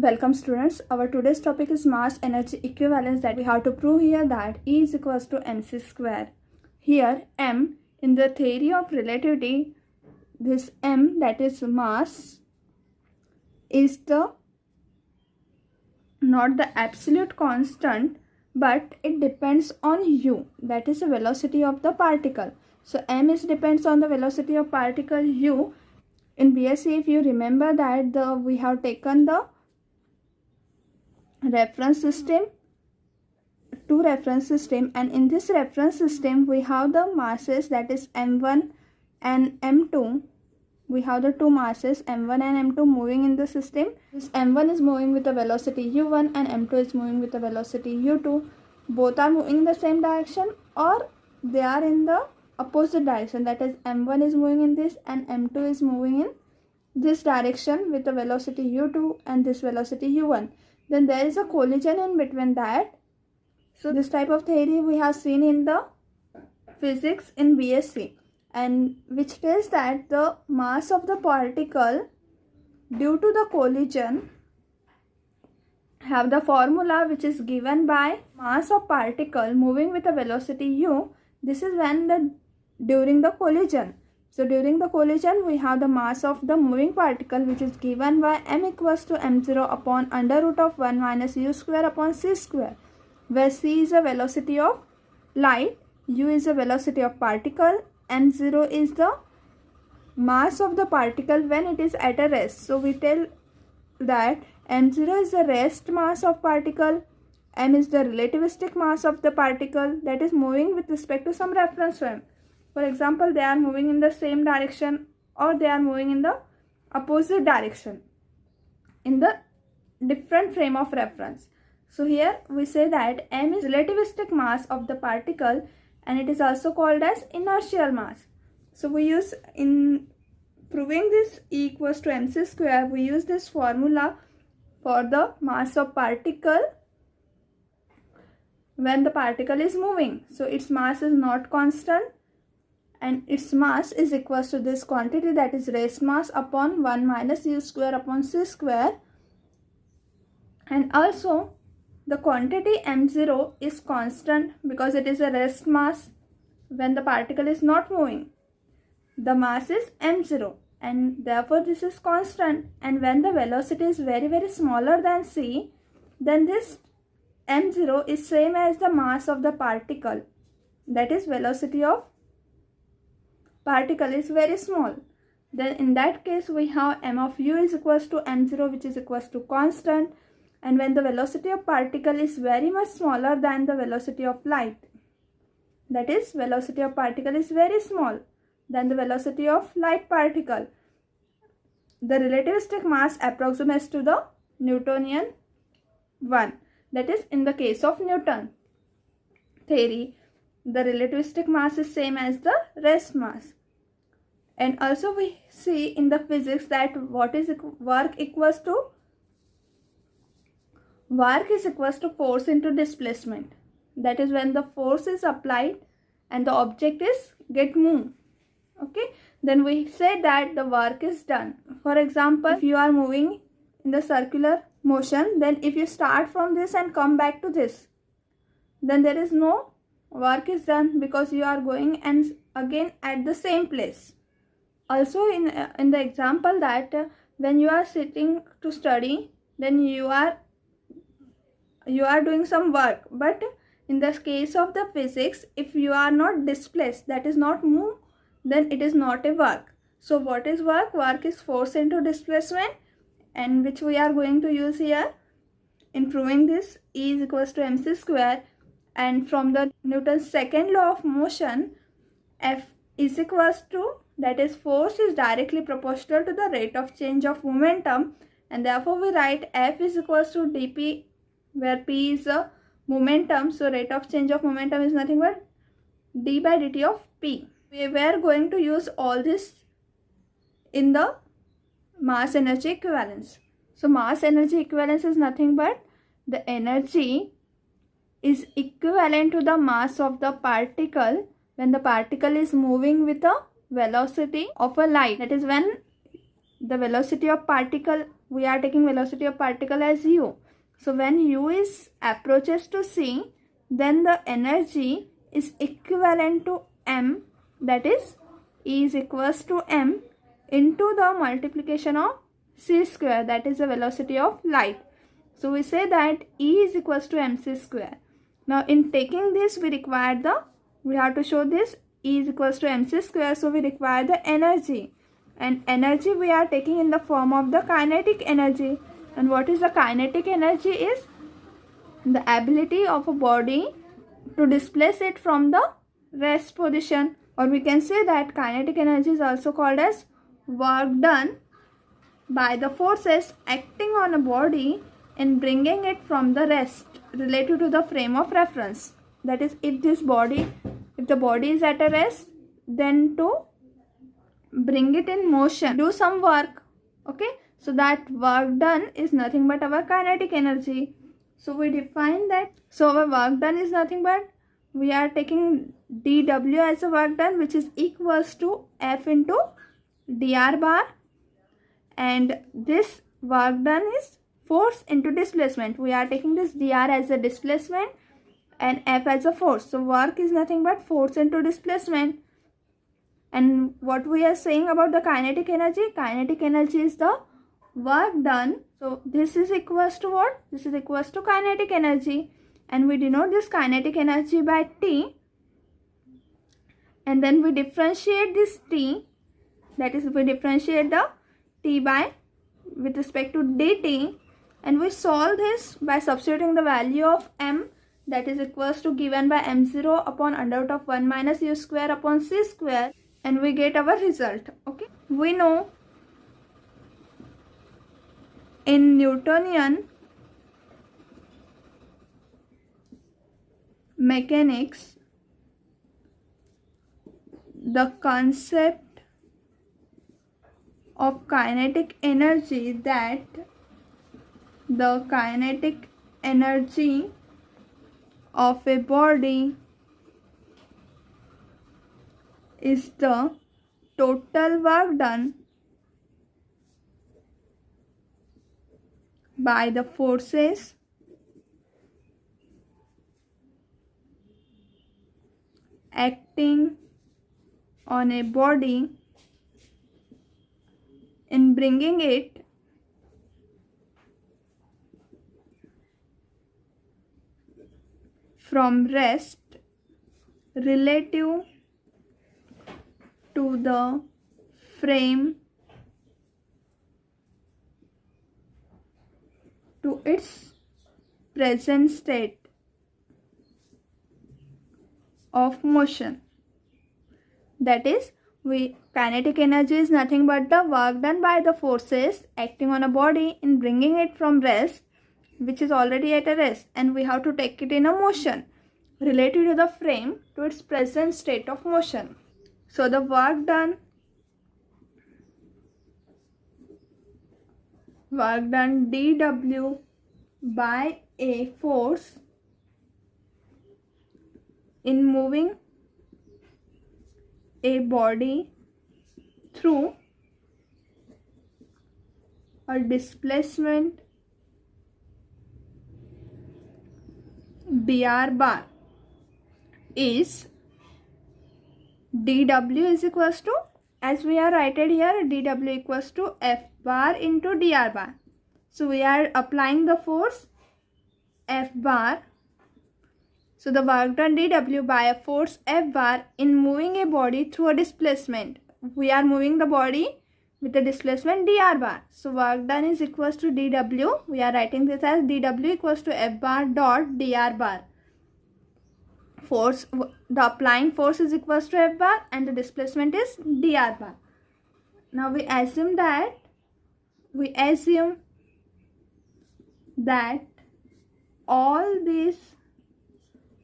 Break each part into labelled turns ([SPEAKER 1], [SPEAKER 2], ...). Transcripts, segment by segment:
[SPEAKER 1] Welcome students. Our today's topic is mass energy equivalence, that we have to prove here that E is equals to mc square. Here m in the theory of relativity, this m, that is mass, is the not the absolute constant, but it depends on u, that is the velocity of the particle. So m is depends on the velocity of particle u. In BSc, if you remember that we have taken the reference system, two reference system, and in this reference system we have the masses, that is m1 and m2. We have the two masses m1 and m2 moving in the system. This m1 is moving with the velocity u1 and m2 is moving with the velocity u2. Both are moving in the same direction or they are in the opposite direction, that is m1 is moving in this and m2 is moving in this direction with the velocity u2 and this velocity u1. Then there is a collision in between that. So this type of theory we have seen in the physics in BSc, and which tells that the mass of the particle due to the collision have the formula which is given by mass of particle moving with a velocity u. This is when during the collision. So during the collision we have the mass of the moving particle which is given by m equals to m0 upon under root of 1 minus u square upon c square, where c is the velocity of light, u is the velocity of particle, m0 is the mass of the particle when it is at a rest. So we tell that m0 is the rest mass of particle, m is the relativistic mass of the particle that is moving with respect to some reference frame. For example, they are moving in the same direction or they are moving in the opposite direction in the different frame of reference. So here we say that m is relativistic mass of the particle and it is also called as inertial mass. So we use, in proving this E equals to mc square, we use this formula for the mass of particle when the particle is moving. So its mass is not constant and its mass is equals to this quantity, that is rest mass upon 1 minus u square upon c square. And also the quantity m0 is constant because it is a rest mass when the particle is not moving. The mass is m0 and therefore this is constant, and when the velocity is very smaller than c, then this m0 is same as the mass of the particle, that is velocity of particle is very small. Then in that case we have m of u is equals to m0, which is equals to constant, and when the velocity of particle is very much smaller than the velocity of light, that is velocity of particle is very small than the velocity of light particle, the relativistic mass approximates to the Newtonian one. That is, in the case of Newton theory, the relativistic mass is same as the rest mass. And also we see in the physics that what is work equals to force into displacement. That is when the force is applied and the object is get moved. Okay, then we say that the work is done. For example, if you are moving in the circular motion, then if you start from this and come back to this, then there is no work is done because you are going and again at the same place. Also in the example that when you are sitting to study, then you are doing some work, but in the case of the physics, if you are not displaced, that is not move, then it is not a work. So what is work? Work is force into displacement, and which we are going to use here in proving this E is equals to mc square. And from the Newton's second law of motion, F is equals to, that is force is directly proportional to the rate of change of momentum, and therefore we write F is equals to dp, where p is a momentum. So rate of change of momentum is nothing but d by dt of p. We were going to use all this in the mass energy equivalence. So mass energy equivalence is nothing but the energy is equivalent to the mass of the particle when the particle is moving with a velocity of a light. That is when the velocity of particle, we are taking velocity of particle as u. So when u is approaches to c, then the energy is equivalent to m, that is E is equals to m into the multiplication of c square, that is the velocity of light. So we say that E is equals to mc square. Now in taking this, we have to show this E is equals to mc square, so we require the energy, and energy we are taking in the form of the kinetic energy. And what is the kinetic energy? Is the ability of a body to displace it from the rest position, or we can say that kinetic energy is also called as work done by the forces acting on a body in bringing it from the rest related to the frame of reference. That is, if the body is at a rest, then to bring it in motion, do some work. Okay, so that work done is nothing but our kinetic energy. So we define that. So our work done is nothing but, we are taking dw as a work done, which is equals to F into dr bar, and this work done is force into displacement. We are taking this dr as a displacement and F as a force. So work is nothing but force into displacement. And what we are saying about the kinetic energy? Kinetic energy is the work done. So this is equals to what? This is equals to kinetic energy, and we denote this kinetic energy by T, and then we differentiate this T, that is, we differentiate the T by with respect to dt, and we solve this by substituting the value of m, that is equals to given by m0 upon under root of 1 minus u square upon c square, and we get our result. Okay, we know in Newtonian mechanics, the concept of kinetic energy, that the kinetic energy of a body is the total work done by the forces acting on a body in bringing it from rest relative to the frame to its present state of motion. That is, kinetic energy is nothing but the work done by the forces acting on a body in bringing it from rest, which is already at a rest, and we have to take it in a motion related to the frame to its present state of motion. So the work done dw by a force in moving a body through a displacement br bar is dw is equals to, as we are written here, dw equals to F bar into dr bar. So we are applying the force F bar. So the work done dw by a force F bar in moving a body through a displacement. We are moving the body with the displacement dr bar. So work done is equals to dw. We are writing this as dw equals to F bar dot dr bar. Force, the applying force is equals to F bar and the displacement is dr bar. Now we assume that all this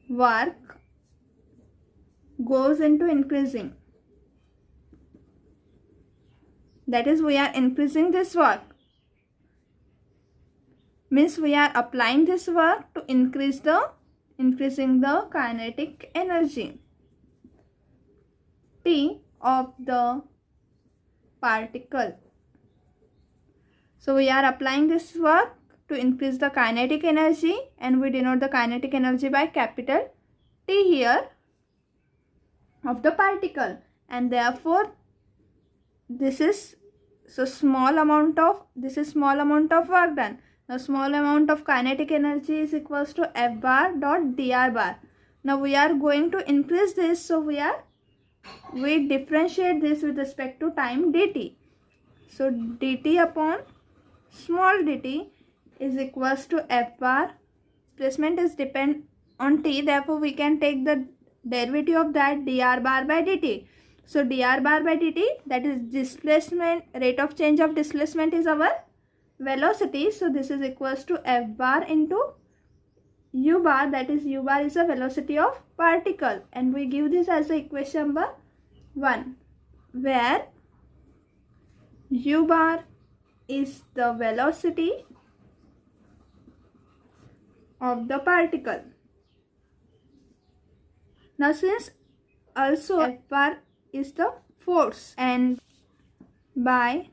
[SPEAKER 1] work goes into increasing. That is, we are increasing this work. Means we are applying this work to increasing the kinetic energy. T of the particle So we are applying this work to increase the kinetic energy, and we denote the kinetic energy by capital T here of the particle, and therefore this is small amount of work done. Now small amount of kinetic energy is equals to F bar dot dr bar. Now we are going to increase this, so we differentiate this with respect to time dt. So dt upon small dt is equals to F bar. Displacement is depend on t, therefore we can take the derivative of that, dr bar by dt. So dr bar by dt, that is displacement, rate of change of displacement is our velocity. So this is equals to F bar into u bar, that is u bar is the velocity of particle, and we give this as the equation number 1, where u bar is the velocity of the particle. Now since also F bar is the force, and by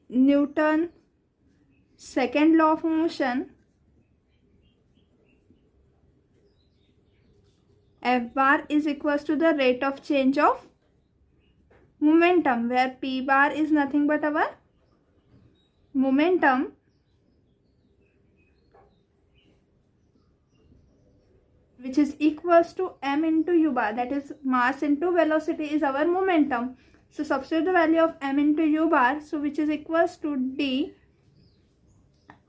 [SPEAKER 1] Newton's second law of motion, F bar is equals to the rate of change of momentum, where P bar is nothing but our momentum, which is equals to m into u bar, that is mass into velocity is our momentum. So substitute the value of m into u bar, so which is equals to d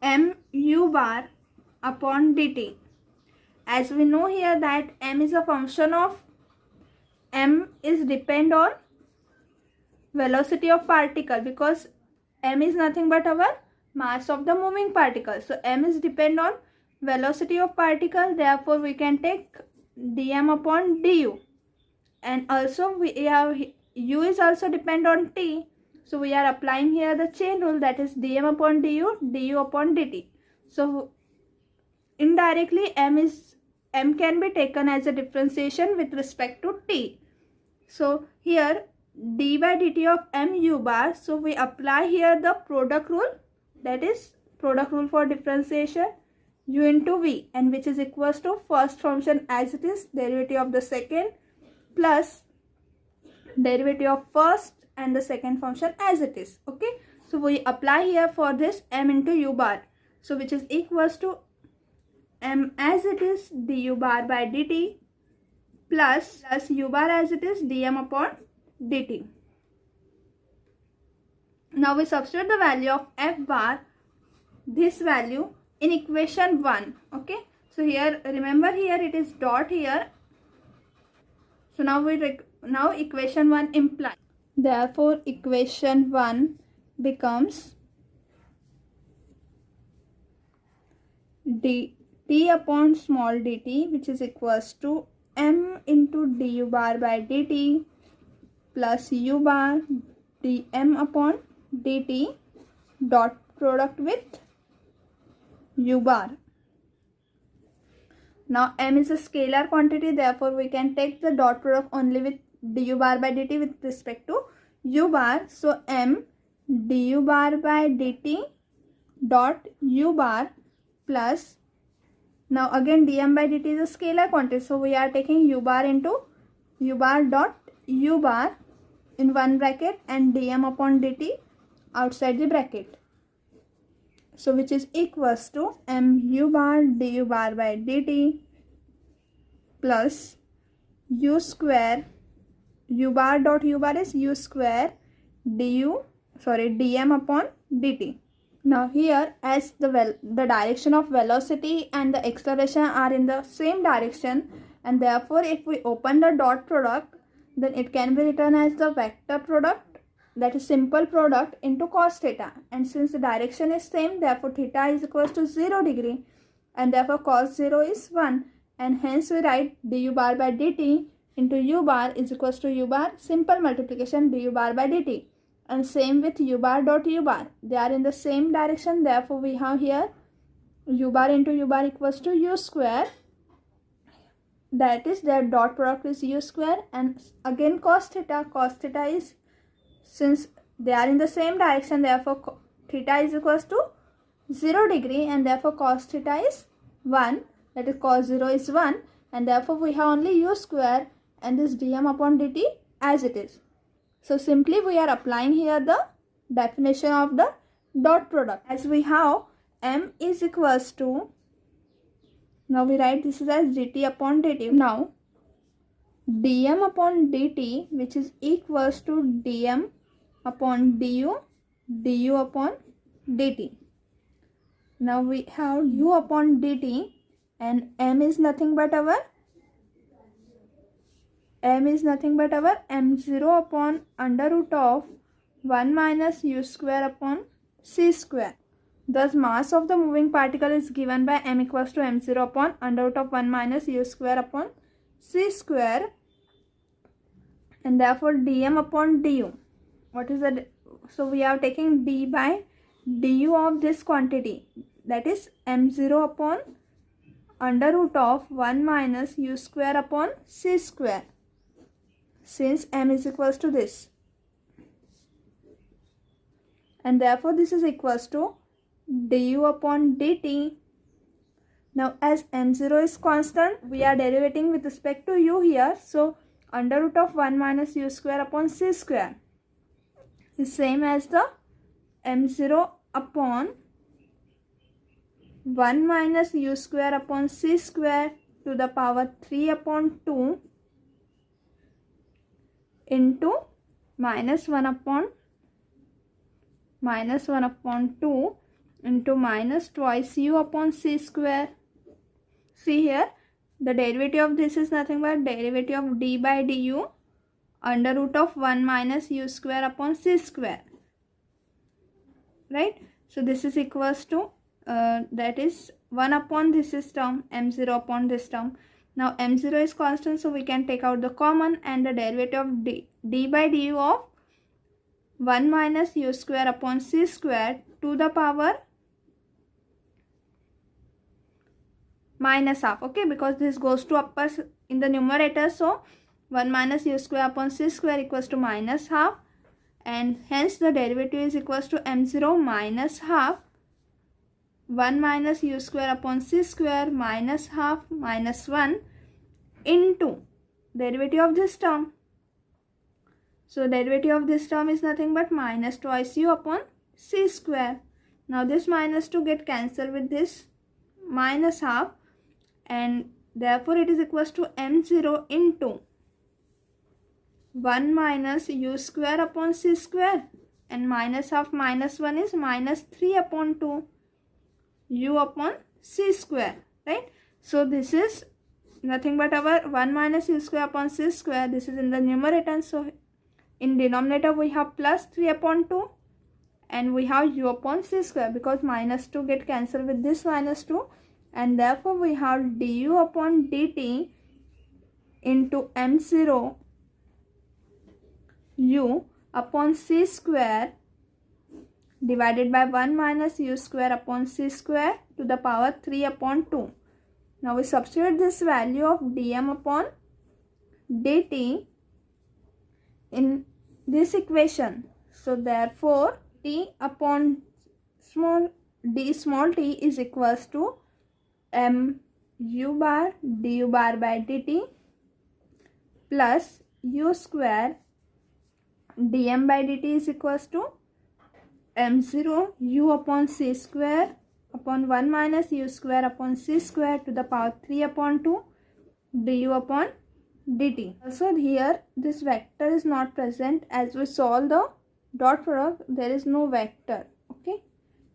[SPEAKER 1] m u bar upon dt. As we know here that m is a function of, m is depend on velocity of particle, because m is nothing but our mass of the moving particle. So m is depend on velocity of particle, therefore we can take dm upon du, and also we have u is also depend on t, so we are applying here the chain rule, that is dm upon du upon dt. So indirectly m can be taken as a differentiation with respect to t. So here d by dt of m u bar, so we apply here the product rule, that is product rule for differentiation, u into v, and which is equals to first function as it is, derivative of the second, plus derivative of first and the second function as it is. Okay, so we apply here for this m into u bar, so which is equals to m as it is du bar by dt plus u bar as it is dm upon dt. Now we substitute the value of F bar, this value, in equation 1. Okay, so here remember here it is dot here, so now now equation 1 implies, therefore equation 1 becomes dt upon small dt, which is equals to m into du bar by dt plus u bar dm upon dt dot product with u bar. Now m is a scalar quantity, therefore we can take the dot product only with du bar by dt with respect to u bar. So m du bar by dt dot u bar plus, now again dm by dt is a scalar quantity, so we are taking u bar into u bar dot u bar in one bracket and dm upon dt outside the bracket, so which is equals to m u bar du bar by dt plus u square, u bar dot u bar is u square dm upon dt. Now here, as the direction of velocity and the acceleration are in the same direction, and therefore if we open the dot product, then it can be written as the vector product, that is simple product, into cos theta, and since the direction is same, therefore theta is equals to 0 degree, and therefore cos 0 is 1, and hence we write du bar by dt into u bar is equals to u bar simple multiplication du bar by dt, and same with u bar dot u bar, they are in the same direction, therefore we have here u bar into u bar equals to u square, that is their dot product is u square, and again cos theta is, since they are in the same direction, therefore theta is equals to 0 degree, and therefore cos theta is 1, that is cos 0 is 1, and therefore we have only u square and this dm upon dt as it is. So simply we are applying here the definition of the dot product, as we have m is equals to, now we write this is as dt upon dt. Now dm upon dt, which is equals to dm upon du, du upon dt. Now we have u upon dt, and m is nothing but our m0 upon under root of 1 minus u square upon c square. Thus mass of the moving particle is given by m equals to m0 upon under root of 1 minus u square upon c square, and therefore dm upon du. What is the, so we are taking d by du of this quantity, that is m0 upon under root of 1 minus u square upon c square, since m is equals to this, and therefore this is equals to du upon dt. Now as m0 is constant, we are derivating with respect to u here, so under root of 1 minus u square upon c square is same as the m0 upon 1 minus u square upon c square to the power 3 upon 2 into minus 1 upon 2 into minus twice u upon c square. See here, the derivative of this is nothing but derivative of d by du under root of 1 minus u square upon c square, right? So this is equals to that is 1 upon this is term, m0 upon this term. Now m0 is constant, so we can take out the common, and the derivative of d by du of 1 minus u square upon c square to the power minus half, okay, because this goes to upper in the numerator, so 1 minus u square upon c square equals to minus half, and hence the derivative is equals to m0 minus half 1 minus u square upon c square minus half minus 1 into derivative of this term. So derivative of this term is nothing but minus twice u upon c square. Now this minus 2 get cancelled with this minus half, and therefore it is equals to m0 into 1 minus u square upon c square, and minus half minus 1 is minus 3 upon 2 u upon c square, right? So this is nothing but our 1 minus u square upon c square. This is in the numerator, so in denominator we have plus 3 upon 2 and we have u upon c square, because minus 2 get cancelled with this minus 2, and therefore we have du upon dt into m0 u upon c square divided by 1 minus u square upon c square to the power 3 upon 2. Now we substitute this value of dm upon dt in this equation. So therefore t upon small t is equals to m u bar du bar by dt plus u square dm by dt is equals to m0 u upon c square upon 1 minus u square upon c square to the power 3 upon 2 du upon dt. Also here this vector is not present, as we solve the dot product there is no vector, okay.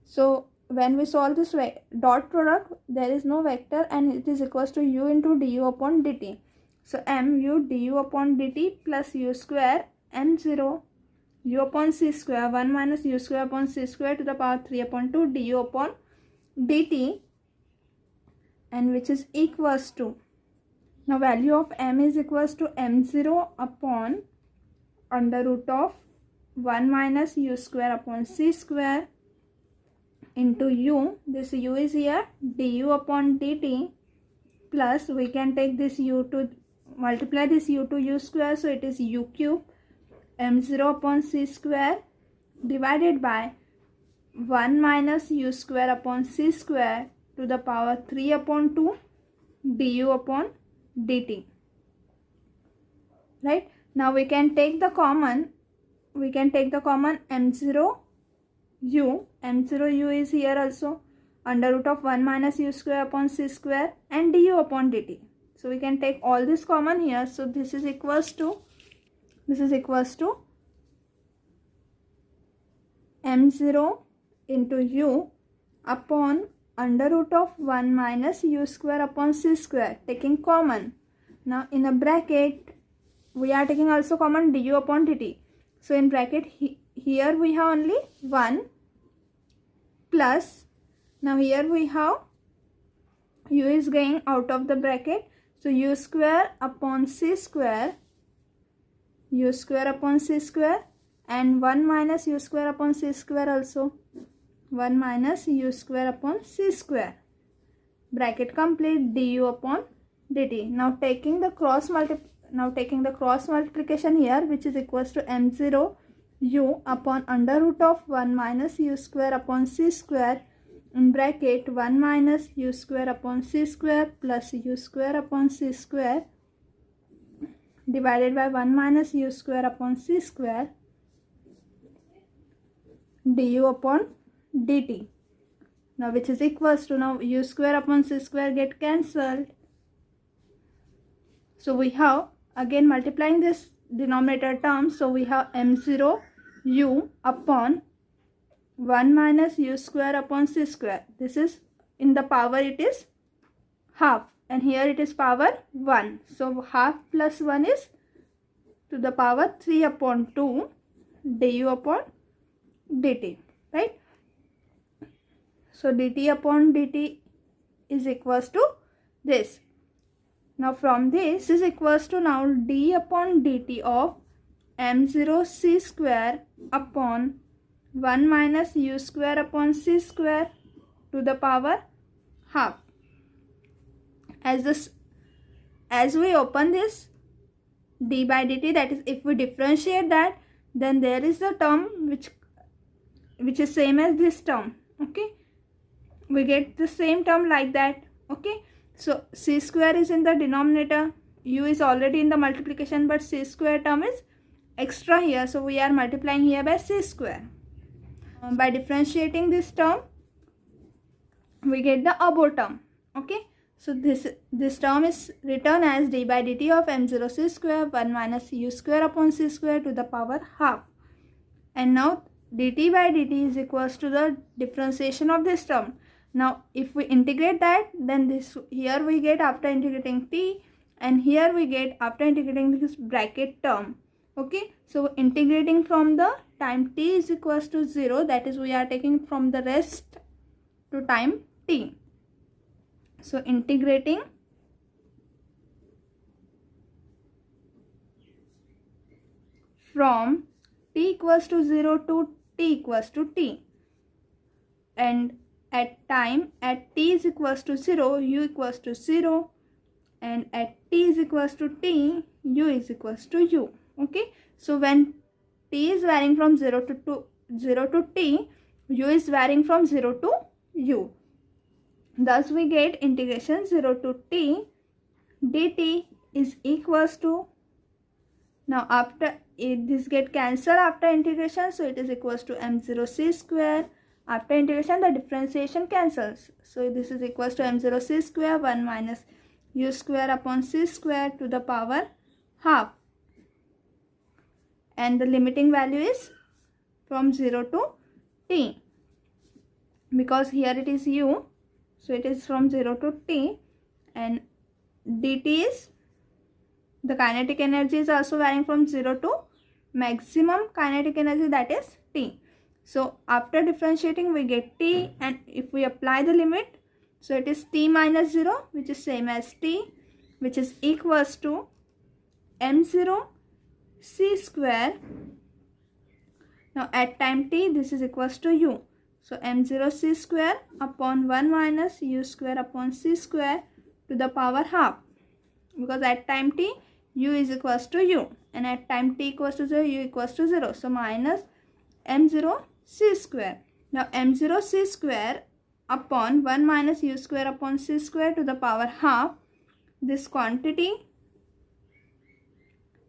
[SPEAKER 1] So when we solve this dot product there is no vector, and it is equals to u into du upon dt. So mu du upon dt plus u square m0 u upon c square 1 minus u square upon c square to the power 3 upon 2 du upon dt, and which is equals to, now value of m is equals to m0 upon under root of 1 minus u square upon c square into u, this u is here, du upon dt plus we can take this u to multiply this u to u square, so it is u cube m0 upon c square divided by 1 minus u square upon c square to the power 3 upon 2 du upon dt. Right? Now we can take the common m0 u is here also, under root of 1 minus u square upon c square and du upon dt. So we can take all this common here. So this is equals to m0 into u upon under root of 1 minus u square upon c square, taking common. Now in a bracket we are taking also common du upon dt. So in bracket here we have only 1 plus, now here we have u is going out of the bracket, so u square upon c square and 1 minus u square upon c square also, 1 minus u square upon c square, bracket complete, du upon dt. Now taking the cross multiplication here, which is equals to m0 u upon under root of 1 minus u square upon c square in bracket 1 minus u square upon c square plus u square upon c square divided by 1 minus u square upon c square du upon dt. Now which is equals to, now u square upon c square get cancelled. So we have again multiplying this denominator term. So we have m0 u upon 1 minus u square upon c square. This is in the power, it is half, and here it is power 1. So half plus 1 is to the power 3 upon 2 du upon dt. Right? So dt upon dt is equals to this. Now from this is equals to now d upon dt of m0 c square upon 1 minus u square upon c square to the power half. As we open this d by dt, that is if we differentiate that, then there is a term which is same as this term. Okay, we get the same term like that. Okay, so c square is in the denominator, u is already in the multiplication, but c square term is extra here, so we are multiplying here by c square. By differentiating this term we get the above term. Okay, so this term is written as d by dt of m0 c square 1 minus u square upon c square to the power half. And now dt by dt is equals to the differentiation of this term. Now if we integrate that, then this here we get after integrating t, and here we get after integrating this bracket term. Okay, so integrating from the time t is equals to 0, that is we are taking from the rest to time t. So integrating from t equals to 0 to t equals to t, and at t is equals to 0, u equals to 0, and at t is equals to t, u is equals to u. Okay, so when t is varying from 0 to t, u is varying from 0 to u. Thus we get integration 0 to t dt is equals to, now after this get cancelled after integration, so it is equals to m0 c square. After integration the differentiation cancels, so this is equals to m0 c square 1 minus u square upon c square to the power half, and the limiting value is from 0 to t, because here it is u, so it is from 0 to t, and dt is, the kinetic energy is also varying from 0 to maximum kinetic energy, that is t. So after differentiating we get t, and if we apply the limit, so it is t minus 0, which is same as t, which is equals to m0 c square. Now at time t this is equals to u, so m0 c square upon 1 minus u square upon c square to the power half, because at time t u is equals to u, and at time t equals to 0 u equals to 0, so minus m0 c square. Now m0 c square upon 1 minus u square upon c square to the power half. This quantity,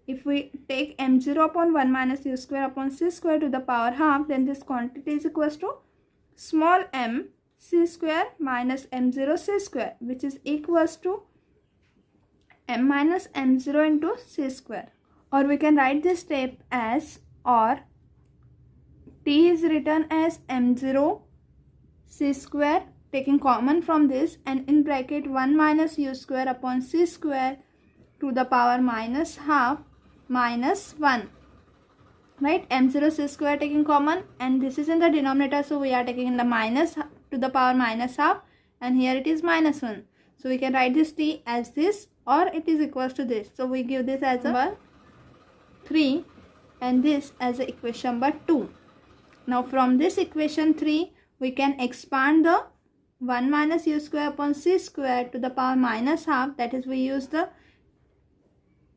[SPEAKER 1] if we take m0 upon 1 minus u square upon c square to the power half, then this quantity is equals to small m c square minus m0 c square, which is equals to m minus m0 into c square. Or we can write this step as, or t is written as m0 c square, taking common from this, and in bracket 1 minus u square upon c square to the power minus half minus 1. Right, m0 c square taking common, and this is in the denominator, so we are taking in the minus to the power minus half, and here it is minus 1. So we can write this t as this, or it is equals to this. So we give this as number 3 and this as equation number 2. Now from this equation 3, we can expand the 1 minus u square upon c square to the power minus half. That is, we use the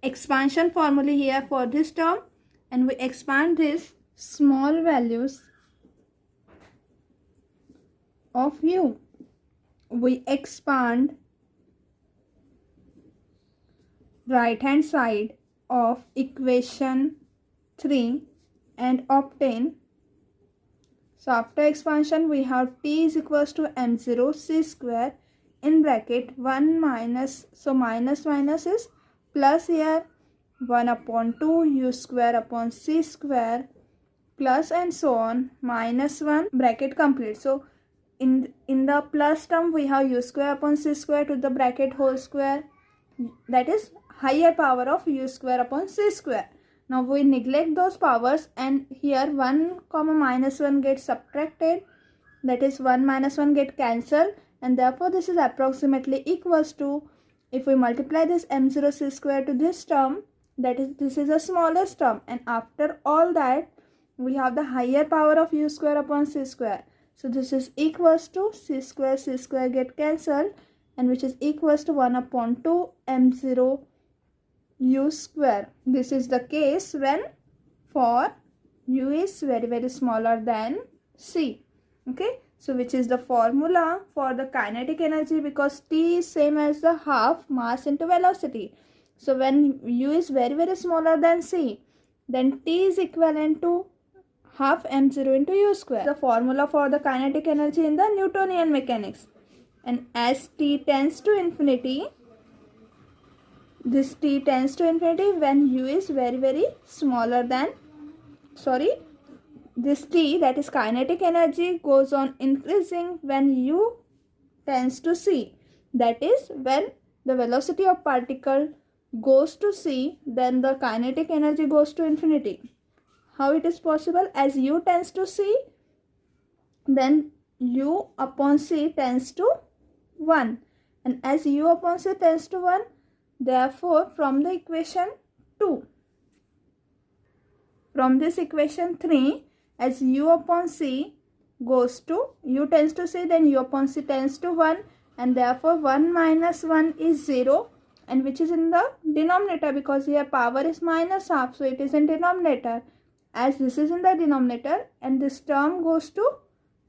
[SPEAKER 1] expansion formula here for this term, and we expand this small values of u. We expand right hand side of equation 3 and obtain. So after expansion, we have t is equals to m0 c square in bracket 1 minus, so minus minus is plus here, 1 upon 2 u square upon c square plus and so on, minus 1, bracket complete. So in the plus term, we have u square upon c square to the bracket whole square, that is higher power of u square upon c square. Now we neglect those powers, and here 1 comma minus 1 gets subtracted, that is 1 minus 1 get cancelled, and therefore this is approximately equals to, if we multiply this m0 c square to this term, that is, this is the smallest term, and after all that we have the higher power of u square upon c square. So this is equals to c square get cancelled, and which is equals to 1 upon 2 m0 u square. This is the case when for u is very very smaller than c. Okay, so which is the formula for the kinetic energy, because t is same as the half mass into velocity. So when u is very very smaller than c, then t is equivalent to half m0 into u square. The formula for the kinetic energy in the Newtonian mechanics. And as t tends to infinity, this t tends to infinity when u is very very smaller than, this t, that is kinetic energy, goes on increasing when u tends to c. That is, when the velocity of particle goes to c, then the kinetic energy goes to infinity. How it is possible? As u tends to c, then u upon c tends to 1, and as u upon c tends to 1, therefore from the equation 2, from this equation 3, as u upon c goes to, u tends to c, then u upon c tends to 1, and therefore 1 minus 1 is 0, and which is in the denominator, because here power is minus half, so it is in denominator. As this is in the denominator, and this term goes to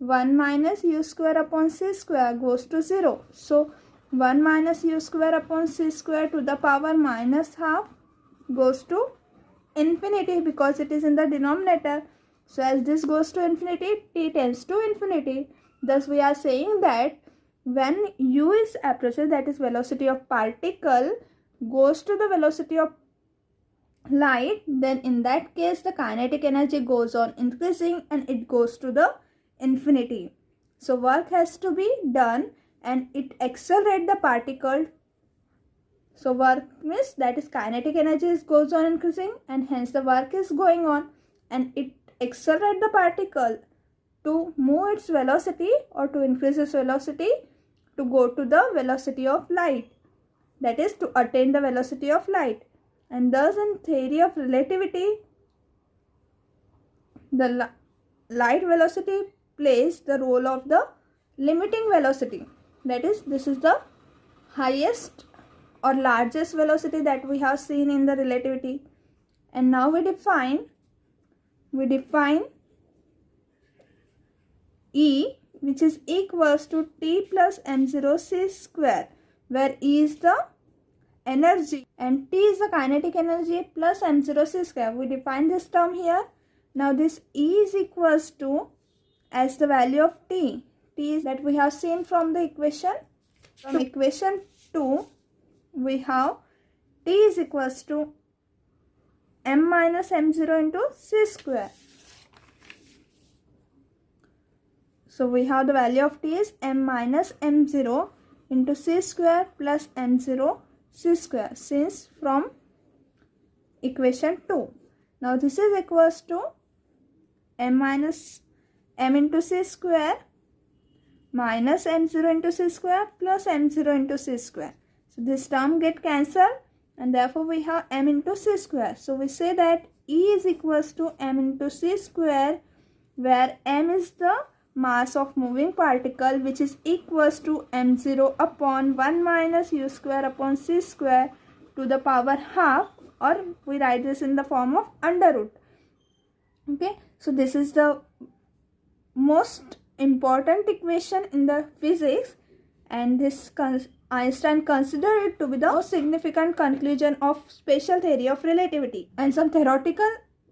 [SPEAKER 1] 1 minus u square upon c square goes to 0. So 1 minus u square upon c square to the power minus half goes to infinity, because it is in the denominator. So as this goes to infinity, t tends to infinity. Thus we are saying that when u is approaches, that is velocity of particle, goes to the velocity of light, then in that case the kinetic energy goes on increasing and it goes to the infinity. So work has to be done and it accelerates the particle. So work means, that is kinetic energy goes on increasing, and hence the work is going on, and it accelerates the particle to move its velocity or to increase its velocity to go to the velocity of light, that is to attain the velocity of light. And thus in theory of relativity, the light velocity plays the role of the limiting velocity. That is, this is the highest or largest velocity that we have seen in the relativity. And now we define E, which is equals to T plus m0 c square, where E is the energy and T is the kinetic energy plus m0 c square. We define this term here. Now this E is equals to, as the value of T is that we have seen from the equation. From equation 2, we have T is equals to m minus m0 into c square. So we have the value of T is m minus m0 into c square plus m0 c square, since from equation 2. Now this is equals to m minus m into c square minus m0 into c square plus m0 into c square. So this term get cancelled and therefore we have m into c square. So we say that E is equals to m into c square, where m is the mass of moving particle, which is equals to m0 upon 1 minus u square upon c square to the power half, or we write this in the form of under root. Okay, so this is the most important equation in the physics, and this Einstein considered it to be the most significant conclusion of special theory of relativity. And some theoretical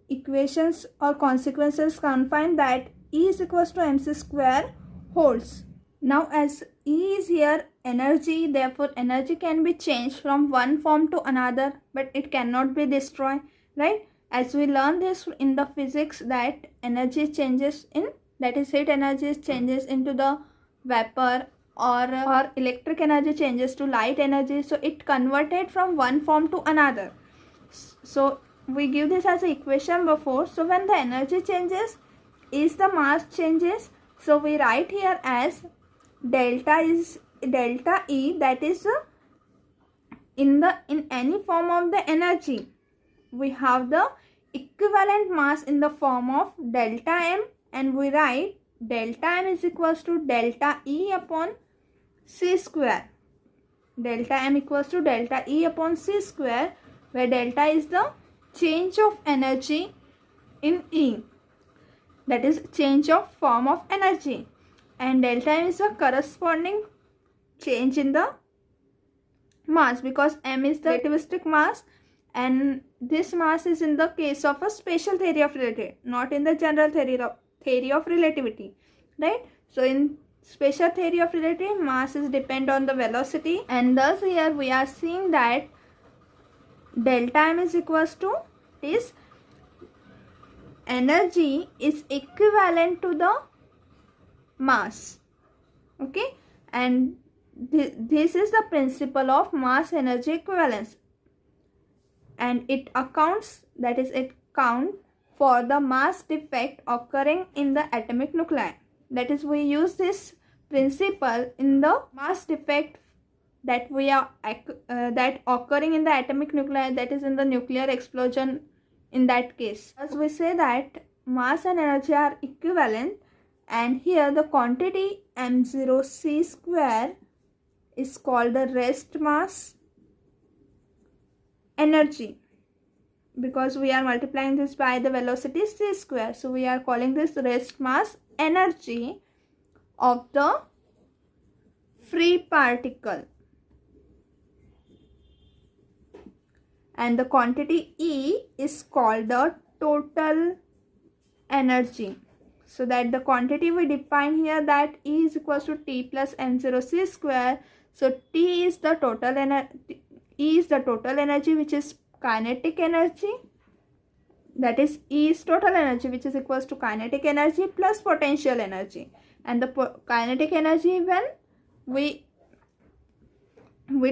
[SPEAKER 1] equations or consequences confine that E is equals to mc square holds. Now as E is here energy, therefore energy can be changed from one form to another, but it cannot be destroyed, right? As we learn this in the physics, that energy changes in, that is heat energy changes into the vapor, or electric energy changes to light energy. So it converted from one form to another. So we give this as an equation before. So when the energy changes, is the mass changes. So we write here as delta E, that is in any form of the energy, we have the equivalent mass in the form of delta M, and we write delta M is equals to delta E upon c square. Delta M equals to delta E upon c square, where delta is the change of energy in E, that is change of form of energy, and delta M is a corresponding change in the mass, because M is the relativistic mass, and this mass is in the case of a special theory of relativity, not in the general theory of relativity, right? So in special theory of relativity, mass is depend on the velocity, and thus here we are seeing that delta M is equals to this energy is equivalent to the mass. Okay, and this is the principle of mass energy equivalence, and it accounts, that is it count for the mass defect occurring in the atomic nuclei. That is, we use this principle in the mass defect that we are that occurring in the atomic nuclei, that is in the nuclear explosion. In that case, as we say that mass and energy are equivalent, and here the quantity m0 c square is called the rest mass energy, because we are multiplying this by the velocity c square. So we are calling this rest mass energy of the free particle, and the quantity E is called the total energy. So that the quantity we define here, that E is equals to T plus m0 c square. So T is the total energy, E is the total energy, which is kinetic energy, that is E is total energy, which is equals to kinetic energy plus potential energy. And the kinetic energy, when we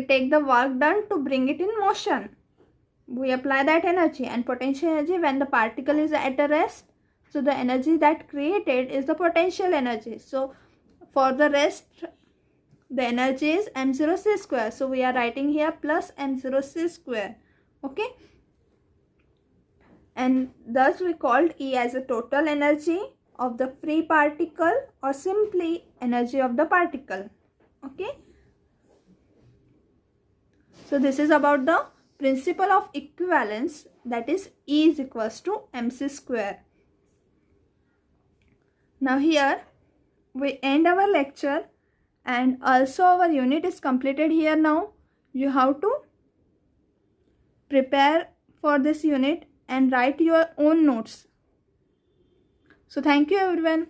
[SPEAKER 1] take the work done to bring it in motion, we apply that energy. And potential energy, when the particle is at a rest, so the energy that created is the potential energy. So for the rest, the energy is m0 c square. So we are writing here plus m0 c square. Okay, and thus we called E as a total energy of the free particle, or simply energy of the particle. Okay, so this is about the principle of equivalence, that is E is equals to mc square. Now here we end our lecture, and also our unit is completed here. Now you have to prepare for this unit and write your own notes. So thank you everyone.